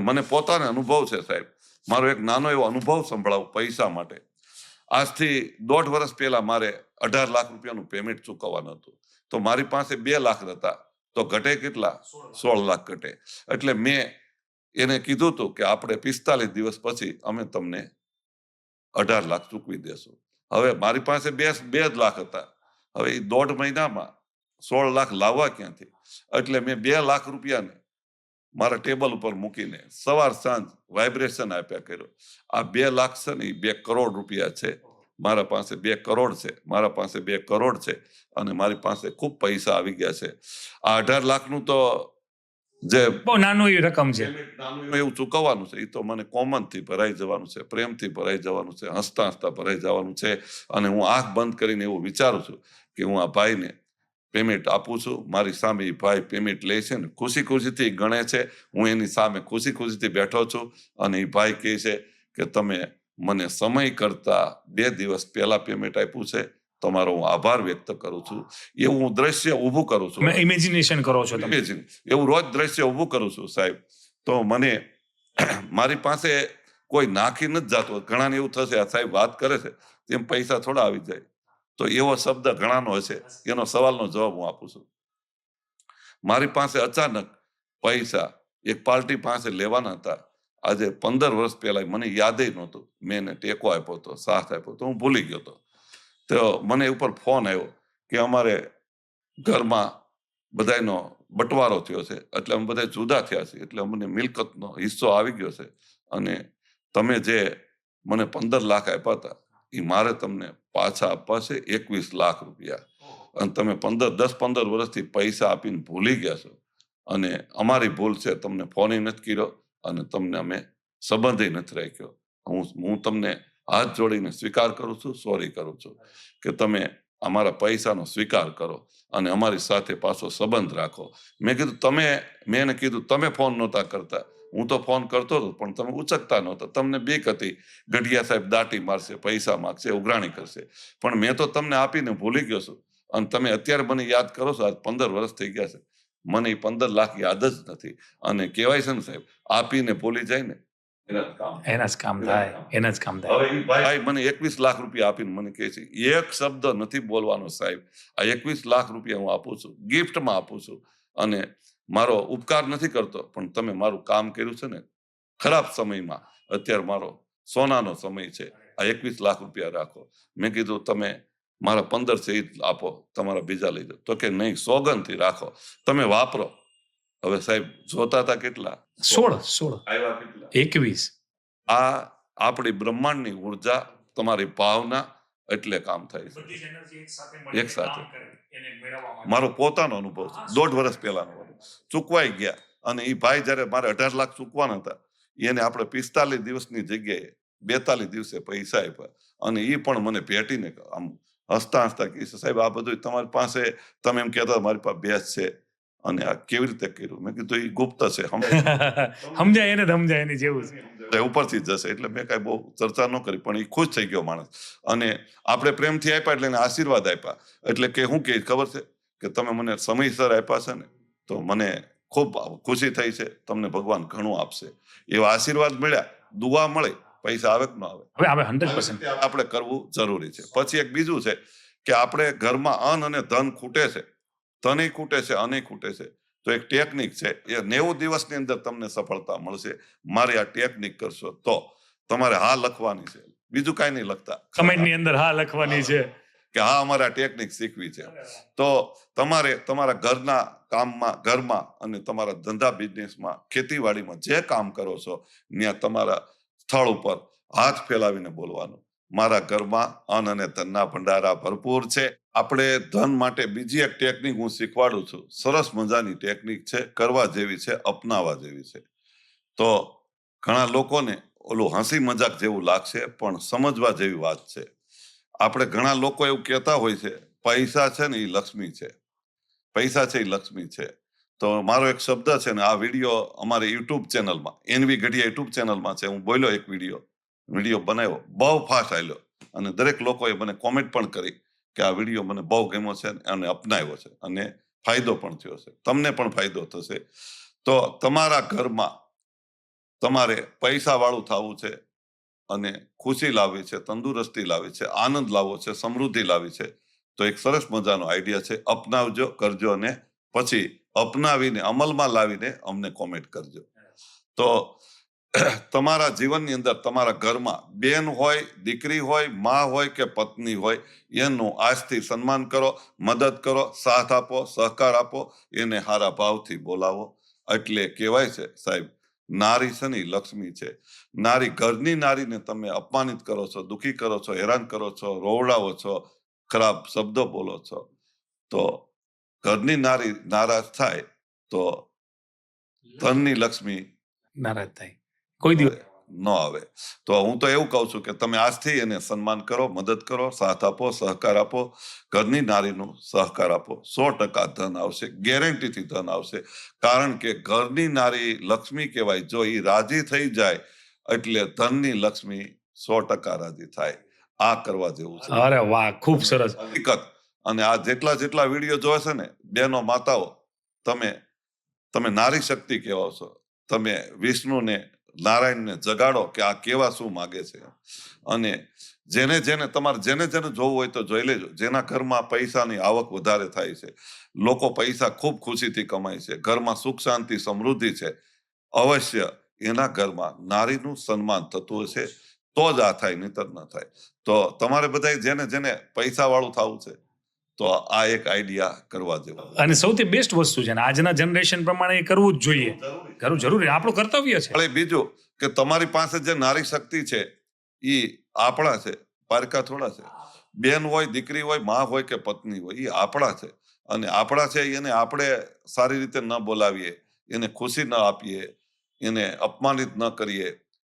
મને પોતાને અનુભવ છે સાહેબ. મારો એક નાનો એવો અનુભવ સંભળાવું પૈસા માટે. આજથી 1.5 વર્ષ પહેલા મારે 18 લાખ રૂપિયાનું પેમેન્ટ ચૂકવવાનું હતું. તો મારી પાસે 2 લાખ હતા. તો ઘટે કેટલા? 16 લાખ ઘટે. એટલે મેં એને કીધું હતું કે આપણે 45 દિવસ પછી અમે તમને 18 લાખ ચૂકવી દેશું. હવે મારી પાસે 2 જ લાખ હતા. હવે એ 1.5 મહિનામાં 16 લાખ લાવવા ક્યાંથી? એટલે મેં 2 લાખ રૂપિયાને મારા ટેબલ ઉપર મૂકીને સવાર સાંજ વાઇબ્રેશન આપ્યા કર્યો. આ 2 લાખ છે ને એ 2 કરોડ રૂપિયા છે. મારા પાસે 2 કરોડ છે. મારા પાસે 2 કરોડ છે અને મારી પાસે ખૂબ પૈસા આવી ગયા છે. આ 18 લાખનું તો જે બહુ નાનું એવી રકમ છે, નાનું એવું ચૂકવવાનું છે. એ તો મને કોમનથી ભરાઈ જવાનું છે, પ્રેમથી ભરાઈ જવાનું છે, હસતા હસતા ભરાઈ જવાનું છે. અને હું આંખ બંધ કરીને એવું વિચારું છું કે હું આ ભાઈને પેમેન્ટ આપું છું. મારી સામે એ ભાઈ પેમેન્ટ લે છે ને ખુશી ખુશીથી ગણે છે. હું એની સામે ખુશી ખુશીથી બેઠો છું અને એ ભાઈ કહે છે કે તમે મને સમય કરતા 2 દિવસ પહેલા પેમેન્ટ આપ્યું છે, તમારો હું આભાર વ્યક્ત કરું છું. એવું હું દ્રશ્ય ઊભું કરું છું. ઇમેજિનેશન કરો છો તમે. એવું રોજ દ્રશ્ય ઊભું કરું છું સાહેબ. તો મને મારી પાસે કોઈ નાખી નથી જાતું. ઘણાને એવું થશે આ સાહેબ વાત કરે છે તેમ પૈસા થોડા આવી જાય. તો એવો શબ્દ ઘણાનો હશે. એનો સવાલનો જવાબ હું આપું છું. મારી પાસે અચાનક પૈસા એક પાર્ટી પાસે લેવાના હતા. આજે 15 વર્ષ પહેલા મને યાદ નહોતું. મેં એને ટેકો આપ્યો હતો, સાથ આપ્યો તો હું ભૂલી ગયો હતો. તો મને ઉપર ફોન આવ્યો કે અમારે ઘરમાં બધાનો બટવારો થયો છે, એટલે અમે બધા જુદા થયા છીએ, એટલે અમને મિલકતનો હિસ્સો આવી ગયો છે અને તમે જે મને 15 લાખ આપ્યા હતા એ મારે તમને પાછા આપવા છે 21 લાખ રૂપિયા. અને તમે 10-15 વર્ષથી પૈસા આપીને ભૂલી ગયા છો અને અમારી ભૂલ છે. તમને ફોન નથી કર્યો અને તમને અમે સંબંધ નથી રાખ્યો. હું તમને હાથ જોડીને સ્વીકાર કરું છું, સોરી કરું છું કે તમે અમારા પૈસાનો સ્વીકાર કરો અને અમારી સાથે પાછો સંબંધ રાખો. મેં એને કીધું તમે ફોન નહોતા કરતા. હું તો ફોન કરતો હતો પણ તમે ઉચકતા નહોતા. તમને બીક હતી ગઢિયા સાહેબ દાટી મારશે, પૈસા માગશે, ઉઘરાણી કરશે. પણ મેં તો તમને આપીને ભૂલી ગયો છું અને તમે અત્યારે મને યાદ કરો છો. આજ 15 વર્ષ થઈ ગયા છે. મને એ 15 લાખ યાદ જ નથી. અને કહેવાય છે ને સાહેબ, આપીને ભૂલી જાય ને એના જ કામ થાય. હવે એ ભાઈ મને 21 લાખ રૂપિયા આપીને મને કહે છે એક શબ્દ નથી બોલવાનો સાહેબ. આ 21 લાખ રૂપિયા હું આપું છું, ગિફ્ટમાં આપું છું અને મારો ઉપકાર નથી કરતો. પણ તમે મારું કામ કર્યું છે ને ખરાબ સમયમાં, અત્યારે મારો સોનાનો સમય છે. આ 21 લાખ રૂપિયા રાખો. મેં કીધું તમે મારા 15 છે એ આપો, તમારા બીજા લઈ જાઓ. તો કે નહીં, સોગંદથી રાખો, તમે વાપરો. હવે સાહેબ જોતા હતા કેટલા? 16 આવ્યા કેટલા? 21. આ આપણી બ્રહ્માંડની ઉર્જા, તમારી ભાવના એટલે કામ થાય છે એક સાથે. મારો પોતાનો અનુભવ છે. 1.5 વર્ષ પહેલાનો ચૂકવાઈ ગયા. અને એ ભાઈ જયારે મારે 18 લાખ ચૂકવાના હતા એને આપણે 45 દિવસની જગ્યાએ 42 દિવસે પૈસા આપ્યા. અને એ પણ મને ભેટીને આમ હસતા હસતા કહે છે સાહેબ આ બધું તમારી પાસે, તમે એમ કહેતા મારી પાસે બેસ છે અને આ કેવી રીતે કર્યું? મેં કીધું એ ગુપ્ત છે, સમજાય એની જેવું છે, ઉપરથી જશે. એટલે મેં કઈ બહુ ચર્ચા ન કરી. પણ એ ખુશ થઈ ગયો માણસ. અને આપણે પ્રેમથી આપ્યા એટલે એને આશીર્વાદ આપ્યા. એટલે કે શું કે ખબર છે કે તમે મને સમયસર આપ્યા છે ને તો મને ખૂબ ખુશી થઈ છે. તમને ભગવાન ઘણું આપશે. એવા આશીર્વાદ મળ્યા, દુઆ મળે, પૈસા આવે કે ન આવે, હવે 100% આપણે કરવું જરૂરી છે. પછી એક બીજું છે કે આપણે ઘરમાં અન્ન અને ધન ખૂટે છે, ધન ખૂટે છે, અન્ન ખૂટે છે. તો એક ટેકનિક છે, એ 90 દિવસની અંદર તમને સફળતા મળશે. મારી આ ટેકનિક કરશો તો તમારે હા લખવાની છે, બીજું કાંઈ નહીં લખતા. કમેન્ટની અંદર હા લખવાની છે કે હા અમારે આ ટેકનિક શીખવી છે. તો તમારે તમારા ઘરના કામમાં, ઘરમાં અને તમારા ધંધા બિઝનેસમાં, ખેતીવાડીમાં જે કામ કરો છો ત્યાં તમારા સ્થળ ઉપર હાથ ફેલાવીને બોલવાનું મારા ઘરમાં અન્ન અને ધનના ભંડારા ભરપૂર છે. આપણે ધન માટે બીજી એક ટેકનિક હું શીખવાડું છું. સરસ મજાની ટેકનિક છે, કરવા જેવી છે, અપનાવવા જેવી છે. તો ઘણા લોકોને ઓલું હસી મજાક જેવું લાગશે પણ સમજવા જેવી વાત છે. આપણે ઘણા લોકો એવું કહેતા હોય છે પૈસા છે ને એ લક્ષ્મી છે, પૈસા છે એ લક્ષ્મી છે. તો મારો એક શબ્દ છે ને, આ વિડીયો અમારે યુટ્યુબ ચેનલમાં, એનવી ગઢિયા યુટ્યુબ ચેનલમાં છે. હું બોલ્યો એક વિડીયો બનાવ્યો, બહુ ફાસ્ટ આવ્યો અને દરેક લોકોએ મને કોમેન્ટ પણ કરી કે આ વિડીયો મને બહુ ગમ્યો છે અને અપનાવ્યો છે અને ફાયદો પણ થયો છે. તમને પણ ફાયદો થશે. તો તમારા ઘરમાં તમારે પૈસાવાળું થવું છે અને ખુશી લાવવી છે, તંદુરસ્તી લાવવી છે, આનંદ લાવવો છે, સમૃદ્ધિ લાવવી છે, તો એક સરસ મજાનો આઈડિયા છે. અપનાવજો, કરજો અને પછી અપનાવીને અમલમાં લાવીને અમને કોમેન્ટ કરજો. તો તમારા જીવનની અંદર તમારા ઘરમાં બેન હોય, દીકરી હોય, માં હોય કે પત્ની હોય, એનું આજથી સન્માન કરો, મદદ કરો, સાથ આપો, સહકાર આપો, એને હારા ભાવથી બોલાવો. એટલે કહેવાય છે સાહેબ, નારી છે ને લક્ષ્મી છે. નારી, ઘરની નારીને તમે અપમાનિત કરો છો, દુઃખી કરો છો, હેરાન કરો છો, રોવડાવો છો, ખરાબ શબ્દો બોલો છો, તો ઘરની નારી નારાજ થાય તો ધનની લક્ષ્મી નારાજ થાય કોઈ દિવસ. ન આવે. તો હું તો એવું કહું છું કે તમે આજથી એને સન્માન કરો, મદદ કરો, સાથ આપો, સહકાર આપો, ઘરની નારીનું સહકાર આપો. 100% ધન આવશે, ગેરંટીથી ધન આવશે. કારણ કે ઘરની નારી લક્ષ્મી કહેવાય. જો એ રાજી થઈ જાય એટલે ધનની લક્ષ્મી 100% રાજી થાય. આ કરવા જેવું છે. અરે વાહ, ખૂબ સરસ. હકીકત. અને આ જેટલા વિડીયો જોવે છે ને બહેનો, માતાઓ, તમે નારી શક્તિ કહેવાઓ છો. તમે વિષ્ણુને, નારાયણને જગાડો કે આ કેવા શું માગે છે. અને જેને જોવું હોય તો જોઈ લેજો. જેના ઘરમાં પૈસાની આવક વધારે થાય છે, લોકો પૈસા ખૂબ ખુશીથી કમાય છે, ઘરમાં સુખ શાંતિ સમૃદ્ધિ છે, અવશ્ય એના ઘરમાં નારીનું સન્માન થતું હશે તો જ આ થાય, નહીતર ન થાય. તો તમારે બધા જેને પૈસા વાળું થવું છે તો આ એક આઈડિયા કરવા જેવો. અને સૌથી બેસ્ટ વસ્તુ છે ને આજના જનરેશન પ્રમાણે એ કરવું જ જોઈએ. કરવું જરૂરી, આપણું કર્તવ્ય છે. એટલે બીજું કે તમારી પાસે જે નારી શક્તિ છે એ આપણા છે, પારકા થોડા છે. બેન હોય, દીકરી હોય, માં હોય કે પત્ની હોય, એ આપણા છે. અને આપણા છે એને આપણે સારી રીતે ન બોલાવીએ, એને ખુશી ન આપીએ, એને અપમાનિત ન કરીએ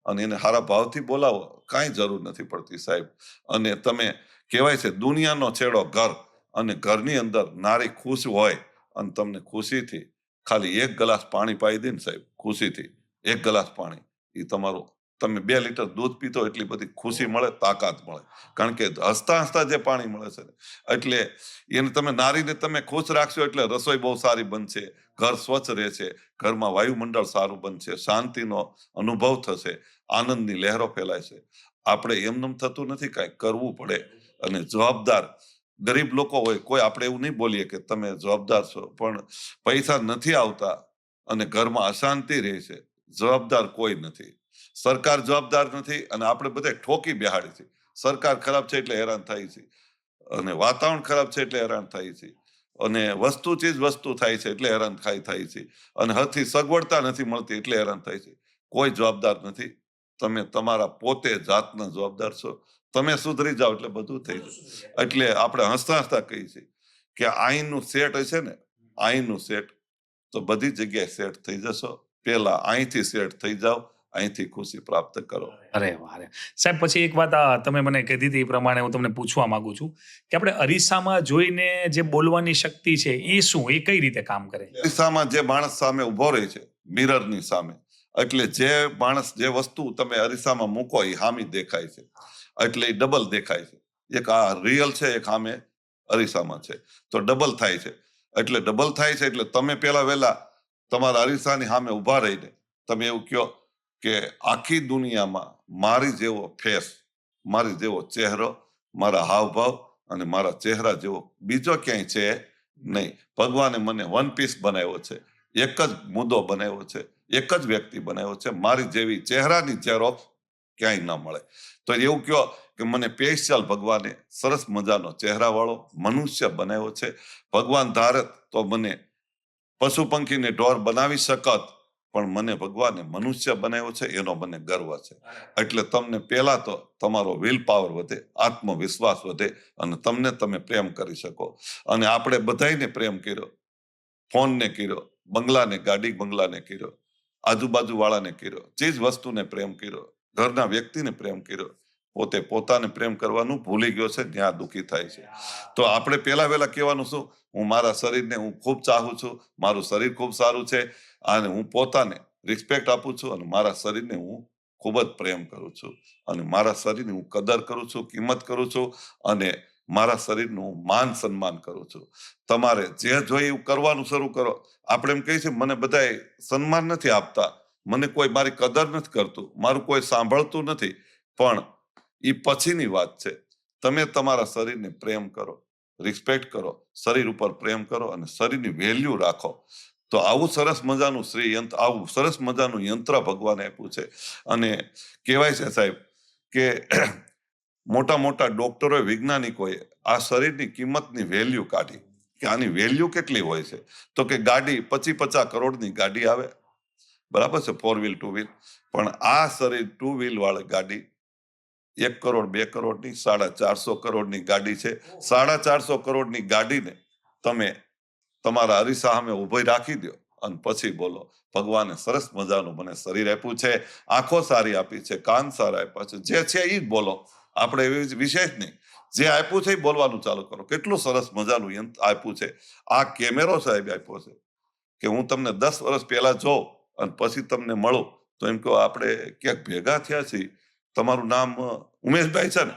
અને એને સારા ભાવથી બોલાવો, કાંઈ જરૂર નથી પડતી સાહેબ. અને તમે કહેવાય છે દુનિયાનો છેડો ઘર, અને ઘરની અંદર નારી ખુશ હોય અને તમને ખુશીથી ખાલી 1 ગ્લાસ પાણી પાઈ દે ને સાહેબ, ખુશીથી 1 ગ્લાસ પાણી, એ તમારું, તમે 2 લીટર દૂધ પીતો એટલી બધી ખુશી મળે, તાકાત મળે. કારણ કે હસતા જે પાણી મળે છે ને, એટલે એને તમે નારીને તમે ખુશ રાખશો એટલે રસોઈ બહુ સારી બનશે, ઘર સ્વચ્છ રહેશે, ઘરમાં વાયુમંડળ સારું બનશે, શાંતિનો અનુભવ થશે, આનંદની લહેરો ફેલાય છે. આપણે એમનેમ થતું નથી, કાંઈ કરવું પડે. અને જવાબદાર ગરીબ લોકો હોય, કોઈ આપણે એવું નહીં બોલીએ કે તમે જવાબદાર છો, પણ પૈસા નથી આવતા અને ઘરમાં અશાંતિ રહે છે, જવાબદાર કોઈ નથી. સરકાર જવાબદાર નથી અને આપણે બધા ઠોકી બેહાડી છે. સરકાર ખરાબ છે એટલે હેરાન થાય છે, અને વાતાવરણ ખરાબ છે એટલે હેરાન થાય છે, અને વસ્તુ થાય છે એટલે હેરાન થાય છે, અને હદથી સગવડતા નથી મળતી એટલે હેરાન થાય છે. કોઈ જવાબદાર નથી. તમે તમારા પોતે જાતના જવાબદાર છો. તમે સુધરી જાઓ એટલે બધું થઈ જાય. એટલે આપણે હસતા કહીએ છીએ કે આઈનું સેટ હશે ને, આઈનું સેટ, તો બધી જગ્યાએ સેટ થઈ જશો. પેલા અહીંથી સેટ થઈ જાઓ, અહીંથી ખુશી પ્રાપ્ત કરો. અરે વાહ રે. સાહેબ, પછી એક વાત તમે મને કીધી હતી એ પ્રમાણે હું તમને પૂછવા માંગુ છું કે આપણે અરીસામાં જોઈને જે બોલવાની શક્તિ છે એ શું, એ કઈ રીતે કામ કરે? અરીસામાં જે માણસ સામે ઉભો રહે છે, મિરરની સામે, એટલે જે માણસ, જે વસ્તુ તમે અરીસામાં મૂકો એ સામી દેખાય છે, એટલે એ ડબલ દેખાય છે. એક આ રિયલ છે, એક સામે અરીસામાં છે, તો ડબલ થાય છે. એટલે ડબલ થાય છે એટલે તમે પેલા વહેલા તમારા અરીસાની સામે ઉભા રહીને તમે એવું કહો કે આખી દુનિયામાં મારી જેવો ફેસ, મારી જેવો ચહેરો, મારા હાવભાવ અને મારા ચહેરા જેવો બીજો ક્યાંય છે નહીં. ભગવાને મને 1 પીસ બનાવ્યો છે, એક જ મુદ્દો બનાવ્યો છે, એક જ વ્યક્તિ બનાવ્યો છે. મારી જેવી ચહેરાની ઝેરોક્ષ ક્યાંય ન મળે. તો એવું કહો કે મને સ્પેશિયલ ભગવાને સરસ મજાનો ચહેરાવાળો મનુષ્ય બનાવ્યો છે. ભગવાન ધારત તો મને પશુ પંખીને ઢોર બનાવી શકત, પણ મને ભગવાને મનુષ્ય બનાવ્યો છે, એનો મને ગર્વ છે. એટલે તમને પહેલા તો તમારો વિલ પાવર વધે, આત્મવિશ્વાસ વધે, અને તમે પ્રેમ કરી શકો. અને આપણે બધાને પ્રેમ કર્યો, ફોનને કર્યો, બંગલાને, ગાડી બંગલાને કર્યો, આજુબાજુ વાળાને કર્યો, ચીજ વસ્તુને પ્રેમ કર્યો, ઘરના વ્યક્તિને પ્રેમ કર્યો, પોતાને પ્રેમ કરવાનું ભૂલી ગયો છે, ત્યાં દુઃખી થાય છે. તો આપણે પહેલા વહેલા કહેવાનું શું, હું મારા શરીરને હું ખૂબ ચાહું છું, મારું શરીર ખૂબ સારું છે, અને હું પોતાને રિસ્પેક્ટ આપું છું, અને મારા શરીરને હું ખૂબ જ પ્રેમ કરું છું, અને મારા શરીરની હું કદર કરું છું, કિંમત કરું છું, અને મારા શરીરનું હું માન સન્માન કરું છું. તમારે જે જોઈએ એવું કરવાનું શરૂ કરો. આપણે એમ કહીએ છીએ મને બધાય સન્માન નથી આપતા, મને કોઈ મારી કદર નથી કરતું, મારું કોઈ સાંભળતું નથી, પણ એ પછીની વાત છે. તમે તમારા શરીરને પ્રેમ કરો, રિસ્પેક્ટ કરો, શરીર ઉપર પ્રેમ કરો અને શરીરની વેલ્યુ રાખો. તો આવું સરસ મજાનું આવું સરસ મજાનું યંત્ર ભગવાને આપ્યું છે. અને કહેવાય છે સાહેબ કે મોટા મોટા ડોક્ટરોએ, વૈજ્ઞાનિકોએ આ શરીરની કિંમતની વેલ્યુ કાઢી કે આની વેલ્યુ કેટલી હોય છે. તો કે ગાડી 50 કરોડની ગાડી આવે, બરાબર છે, 4 વ્હીલ 2 વ્હીલ, પણ આ શરીર 2 વ્હીલ વાળી ગાડી 1 કરોડ 2 કરોડની 450 કરોડની ગાડી છે. 450 કરોડની ગાડીને તમે તમારા અરીસા સામે ઉભી રાખી દો અને પછી બોલો, ભગવાને સરસ મજાનું મને શરીર આપ્યું છે, આંખો સારી આપી છે, કાન સારા આપ્યા છે, જે છે એ જ બોલો, આપણે એવી વિશેષ નહીં, જે આપ્યું છે એ બોલવાનું ચાલુ કરો. કેટલું સરસ મજાનું યંત્ર આપ્યું છે. આ કેમેરો સાહેબ આપ્યો છે કે હું તમને 10 વર્ષ પહેલા જોઉં અને પછી તમને મળું તો એમ કહો આપણે ક્યાંક ભેગા થયા છીએ, તમારું નામ ઉમેશભાઈ છે ને,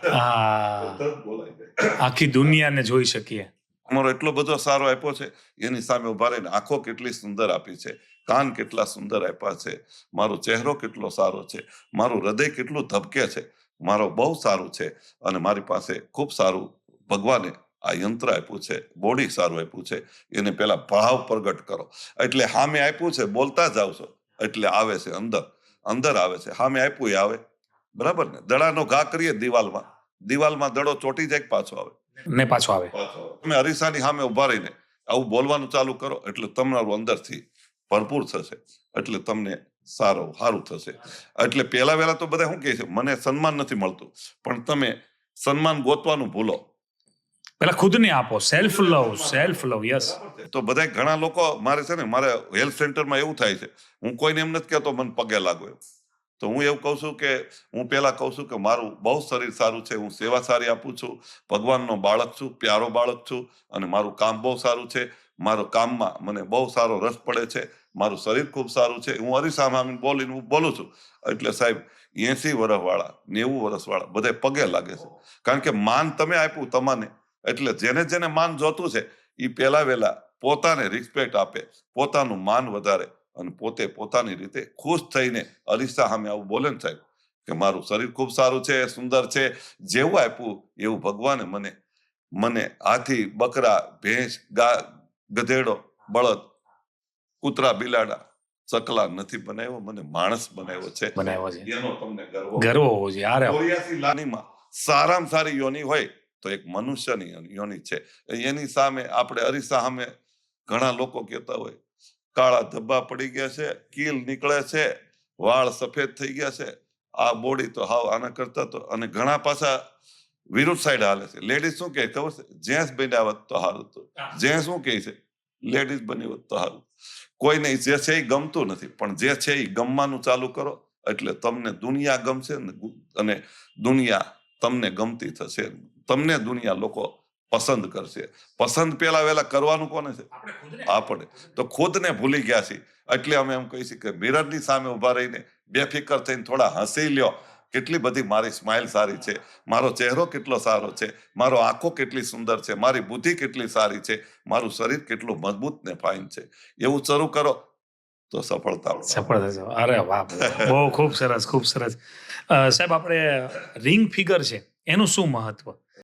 આખી દુનિયાને જોઈ શકીએ. અમારો એટલો બધો સારો આપ્યો છે, એની સામે ઉભા રહીને આંખો કેટલી સુંદર આપી છે, કાન કેટલા સુંદર આપ્યા છે, મારો ચહેરો કેટલો સારો છે, મારું હૃદય કેટલું ધબકે છે, મારો બહુ સારું છે. અને મારી પાસે ખૂબ સારું ભગવાને આ યંત્ર આપ્યું છે, બોડી સારું આપ્યું છે. એને પેલા ભાવ પ્રગટ કરો, એટલે સામે આપ્યું છે બોલતા જાવ છો એટલે આવે છે અંદર આવે છે. સામે આપ્યું એ આવે, બરાબર ને. દડાનો ઘા કરીએ દિવાલમાં દડો ચોટી જાય પાછો આવે ને પાછો આવે. તમે અરીસાની સામે ઉભા રહીને આવું બોલવાનું ચાલુ કરો એટલે તમારું અંદરથી ભરપૂર થશે, એટલે તમને સારું થશે. એટલે પહેલા વહેલા તો બધા શું કહે છે, મને સન્માન નથી મળતું, પણ તમે સન્માન ગોતવાનું ભૂલો, પેલા ખુદને આપો. Self love. યસ. તો બધા ઘણા લોકો મારે છે ને, મારે હેલ્થ સેન્ટરમાં એવું થાય છે, હું કોઈને એમ નથી કહેતો મને પગે લાગો એમ. તો હું એવું કહું છું કે હું પહેલા કહું છું કે મારું બહુ શરીર સારું છે, હું સેવા સારી આપું છું, ભગવાનનો બાળક છું, પ્યારો બાળક છું, અને મારું કામ બહુ સારું છે, મારું કામમાં મને બહુ સારો રસ પડે છે, મારું શરીર ખૂબ સારું છે. હું અરીસામાં બોલું છું એટલે સાહેબ 80 વર્ષવાળા 90 વર્ષવાળા બધા પગે લાગે છે, કારણ કે માન તમે આપ્યું તમને. એટલે જેને માન જોતું છે એ પહેલા વહેલા પોતાને રિસ્પેક્ટ આપે, પોતાનું માન વધારે અને પોતે પોતાની રીતે ખુશ થઈને અરીસા સામે આવું બોલે ને સાહેબ કે મારું શરીર ખૂબ સારું છે, સુંદર છે, જેવું આપ્યું એવું ભગવાને મને હાથી, બકરા, ભેંસ, ગધેડો, બળદ, કૂતરા, બિલાડા, ચકલા નથી બનાવ્યો, મને માણસ બનાવ્યો છે. એનો તમને ગર્વ હોવો જોઈએ. 84 લાનીમાં સારામાં સારી યોની હોય તો એક મનુષ્યની યોની છે. એની સામે આપણે અરીસા સામે ઘણા લોકો કહેતા હોય કાળા ધબ્બા પડી ગયા છે, કીલ નીકળે છે, વાળ સફેદ થઈ ગયા છે, આ બોડી તો હાવ આના કરતા તો. અને ઘણા પાછા વિરુદ્ધ સાઈડ હાલે છે. લેડીઝ શું કહે ખબર છે, જેન્ટ્સ બન્યા હોત તો સારું હતું. જેન્ટ્સ શું કહે છે, લેડીઝ બની હોત તો સારું. કોઈને જે છે એ ગમતું નથી, પણ જે છે એ ગમવાનું ચાલુ કરો એટલે તમને દુનિયા ગમશે અને દુનિયા તમને ગમતી થશે. તમને દુનિયા લોકો પસંદ કરશે. પસંદ પેલા વહેલા કરવાનું કોને છે, આપણે. તો ખુદને ભૂલી ગયા છીએ. એટલે અમે એમ કહીએ છીએ કે મિરરની સામે ઉભા રહીને બેફિકર થઈને થોડા હસી લ્યો, કેટલી બધી મારી સ્માઇલ સારી છે, મારો ચહેરો કેટલો સારો છે, મારો આંખો કેટલી સુંદર છે, મારી બુદ્ધિ કેટલી સારી છે, મારું શરીર કેટલું મજબૂત ને ફાઇન છે. એવું શરૂ કરો તો સફળતા. અરે વાહ, બહુ ખૂબ સરસ. સાહેબ, આપણે રિંગ ફિગર છે એનું શું મહત્વ?